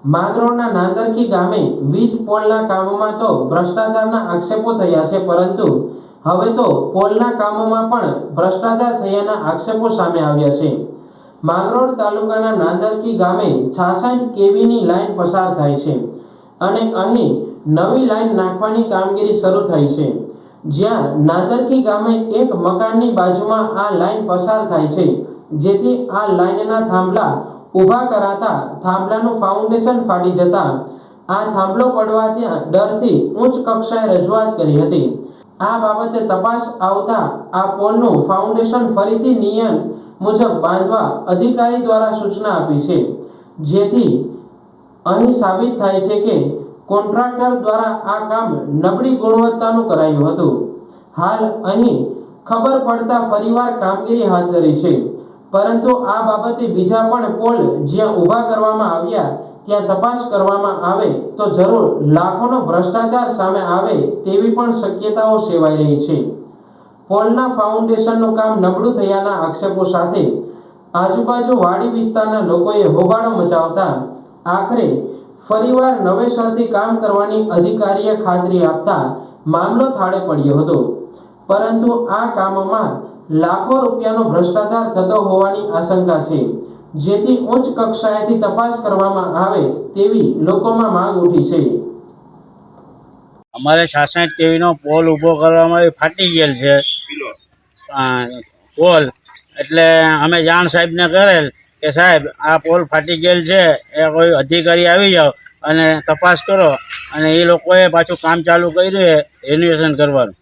માંગરોળના નાંદરકી ગામે વીજ પોલના કામોમાં તો ભ્રષ્ટાચારના આક્ષેપો થયા છે, પરંતુ હવે તો પોલના કામોમાં પણ ભ્રષ્ટાચાર થયાના આક્ષેપો સામે આવ્યા છે। માંગરોળ તાલુકાના નાંદરકી ગામે 66 કેવીની લાઈન પસાર થાય છે અને અહીં નવી લાઈન નાખવાની કામગીરી શરૂ થઈ છે। જ્યાં નાંદરકી ગામે એક મકાનની બાજુમાં આ લાઈન પસાર થાય છે, જેથી આ લાઈનના થાંભલા ઊભા કરાતા થાંભલાનું ફાઉન્ડેશન ફાટી જતા આ થાંભલો પડવાથી ડરથી ઉચ્ચ કક્ષાએ રજૂઆત કરી હતી। આ બાબતે તપાસ આવતા આ પોલનું ફાઉન્ડેશન ફરીથી નિયમ મુજબ બાંધવા અધિકારી દ્વારા સૂચના આપી છે, જેથી અહીં સાબિત થાય છે કે કોન્ટ્રાક્ટર દ્વારા આ કામ નબળી ગુણવત્તાનું કરાયું હતું। હાલ અહીં ખબર પડતા ફરીવાર કામગીરી હાથ ધરી છે, પરંતુ આ બાબતે બીજા પણ પોલ જ્યાં ઊભા કરવામાં આવ્યા ત્યાં તપાસ કરવામાં આવે તો જરૂર લાખોનો ભ્રષ્ટાચાર સામે આવે તેવી પણ શક્યતાઓ સેવાઈ રહી છે। પોલના ફાઉન્ડેશનનું કામ નબળું થયાના આક્ષેપો સાથે આજુબાજુ વાડી વિસ્તારના લોકોએ હોબાળો મચાવતા આખરે ફરીવાર નવેસરથી કામ કરવાની અધિકારીએ ખાતરી આપતા મામલો થાળે પડ્યો હતો, પરંતુ આ કામમાં લાખો રૂપિયાનો ભ્રષ્ટાચાર થતો હોવાની આશંકા છે, જેથી ઉચ્ચ કક્ષાએથી તપાસ કરવામાં આવે તેવી લોકોમાં માંગ ઉઠી છે। અમારે 66 કેવીનો પોલ ઊભો કરવામાં ફાટી ગયેલ છે પોલ, એટલે અમે જાણ સાહેબને કરેલ કે સાહેબ આ પોલ ફાટી ગયેલ છે, એ કોઈ અધિકારી આવી જાઓ અને તપાસ કરો, અને એ લોકોએ પાછું કામ ચાલુ કર્યું રિનોવેશન કરવાનું।